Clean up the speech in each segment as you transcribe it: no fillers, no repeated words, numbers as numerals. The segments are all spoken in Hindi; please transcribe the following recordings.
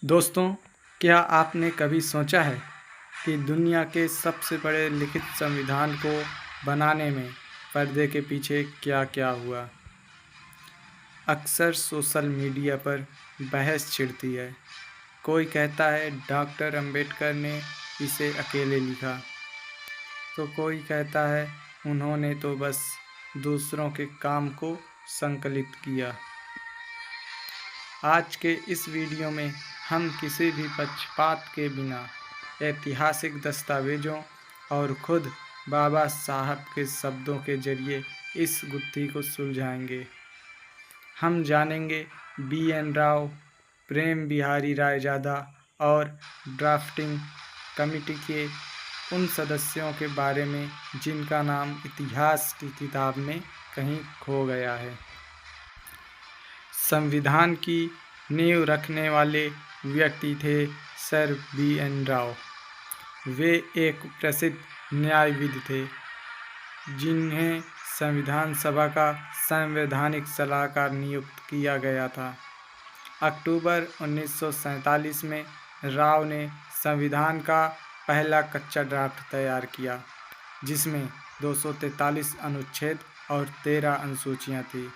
दोस्तों, क्या आपने कभी सोचा है कि दुनिया के सबसे बड़े लिखित संविधान को बनाने में पर्दे के पीछे क्या-क्या हुआ? अक्सर सोशल मीडिया पर बहस छिड़ती है। कोई कहता है डॉक्टर अंबेडकर ने इसे अकेले लिखा, तो कोई कहता है उन्होंने तो बस दूसरों के काम को संकलित किया। आज के इस वीडियो में हम किसी भी पक्षपात के बिना ऐतिहासिक दस्तावेजों और खुद बाबा साहब के शब्दों के जरिए इस गुत्थी को सुलझाएंगे। हम जानेंगे बी.एन. राव, प्रेम बिहारी रायजादा और ड्राफ्टिंग कमेटी के उन सदस्यों के बारे में जिनका नाम इतिहास की किताब में कहीं खो गया है। संविधान की नींव रखने वाले व्यक्ति थे सर बी.एन. राव। वे एक प्रसिद्ध न्यायविद थे जिन्हें संविधान सभा का संवैधानिक सलाहकार नियुक्त किया गया था। अक्टूबर 1947 में राव ने संविधान का पहला कच्चा ड्राफ्ट तैयार किया, जिसमें 243 अनुच्छेद और 13 अनुसूचियाँ थीं।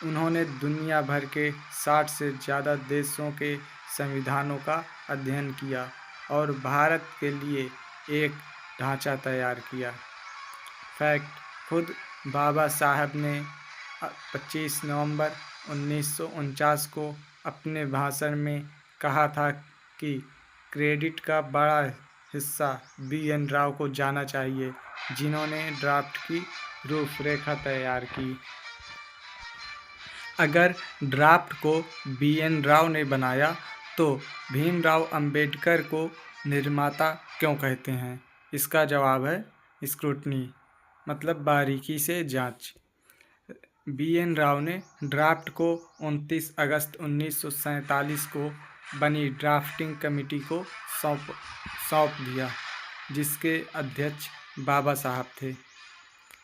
उन्होंने दुनिया भर के 60 से ज़्यादा देशों के संविधानों का अध्ययन किया और भारत के लिए एक ढांचा तैयार किया। फैक्ट: खुद बाबा साहब ने 25 नवंबर 1949 को अपने भाषण में कहा था कि क्रेडिट का बड़ा हिस्सा बी.एन. राव को जाना चाहिए, जिन्होंने ड्राफ्ट की रूपरेखा तैयार की। अगर ड्राफ्ट को बी.एन. राव ने बनाया तो भीमराव अंबेडकर को निर्माता क्यों कहते हैं? इसका जवाब है स्क्रूटनी, मतलब बारीकी से जांच। बी.एन. राव ने ड्राफ्ट को 29 अगस्त 1947 को बनी ड्राफ्टिंग कमेटी को सौंप दिया, जिसके अध्यक्ष बाबा साहब थे।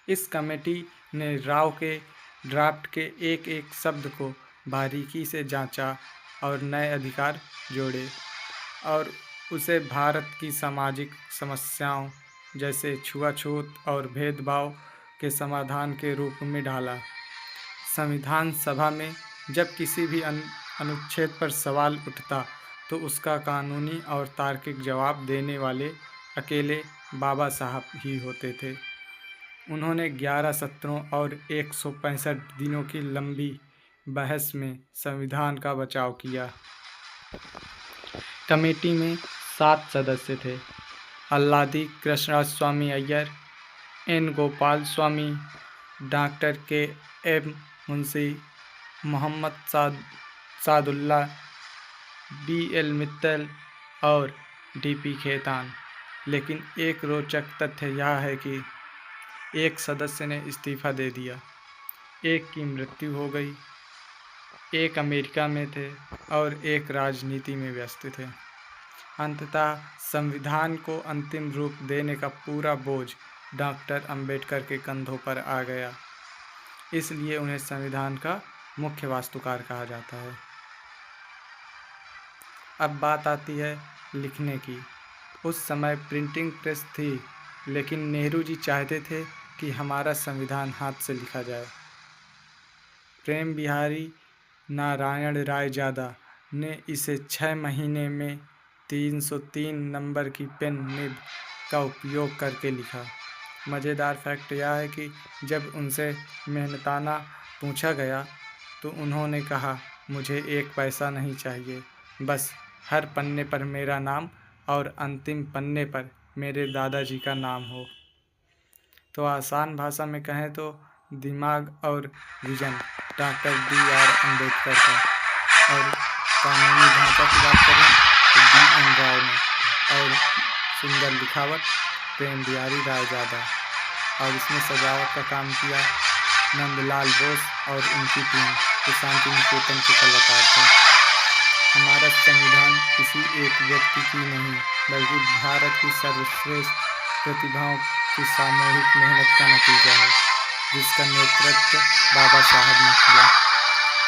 इस कमेटी ने राव के ड्राफ्ट के एक-एक शब्द को बारीकी से जांचा और नए अधिकार जोड़े और उसे भारत की सामाजिक समस्याओं जैसे छुआछूत और भेदभाव के समाधान के रूप में ढाला। संविधान सभा में जब किसी भी अनुच्छेद पर सवाल उठता तो उसका कानूनी और तार्किक जवाब देने वाले अकेले बाबा साहब ही होते थे। उन्होंने 11 सत्रों और 165 दिनों की लंबी बहस में संविधान का बचाव किया। कमेटी में 7 सदस्य थे: Alladi Krishnaswami Ayyar, N. Gopal Swami, doctor K M. Munshi, Mohammad Saadullah, B L. Mittal और डी.पी. खेतान। लेकिन एक रोचक तथ्य यह है कि एक सदस्य ने इस्तीफा दे दिया, एक की मृत्यु हो गई, एक अमेरिका में थे और एक राजनीति में व्यस्त थे। अंततः संविधान को अंतिम रूप देने का पूरा बोझ डॉक्टर अंबेडकर के कंधों पर आ गया। इसलिए उन्हें संविधान का मुख्य वास्तुकार कहा जाता है। अब बात आती है लिखने की। उस समय प्रिंटिंग प्रेस थी, लेकिन नेहरू जी चाहते थे कि हमारा संविधान हाथ से लिखा जाए। प्रेम बिहारी नारायण रायजादा ने इसे 6 महीने में 303 नंबर की पेन निब का उपयोग करके लिखा। मज़ेदार फैक्ट यह है कि जब उनसे मेहनताना पूछा गया तो उन्होंने कहा, मुझे 1 पैसा नहीं चाहिए, बस हर पन्ने पर मेरा नाम और अंतिम पन्ने पर मेरे दादाजी का नाम हो। तो आसान भाषा में कहें तो दिमाग और विजन डॉक्टर बी.आर. अम्बेडकर का, और कानूनी ढांचा की बात करें तो बी.एन. राव ने, और सुंदर लिखावट प्रेम बिहारी रायजादा, और इसमें सजावट का काम किया नंदलाल बोस और उनकी टीम, जो शांति निकेतन के कलाकार थे। हमारा संविधान किसी एक व्यक्ति की नहीं, बल्कि भारत की सर्वश्रेष्ठ प्रतिभाओं की सामूहिक मेहनत का नतीजा है, जिसका नेतृत्व बाबा साहब ने किया।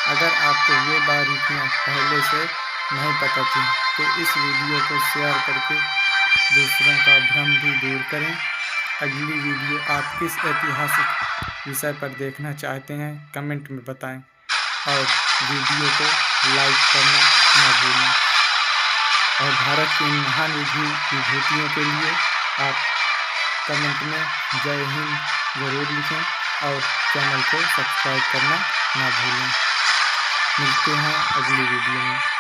अगर आपको ये बारीकियाँ पहले से नहीं पता थी, तो इस वीडियो को शेयर करके दूसरों का भ्रम भी दूर करें। अगली वीडियो आप किस ऐतिहासिक विषय पर देखना चाहते हैं कमेंट में बताएं और वीडियो को लाइक करना ना भूलें। और भारत की इन महान विभूतियों के लिए आप कमेंट में जय हिंद ज़रूर लिखें और चैनल को सब्सक्राइब करना ना भूलें। मिलते हैं अगली वीडियो में।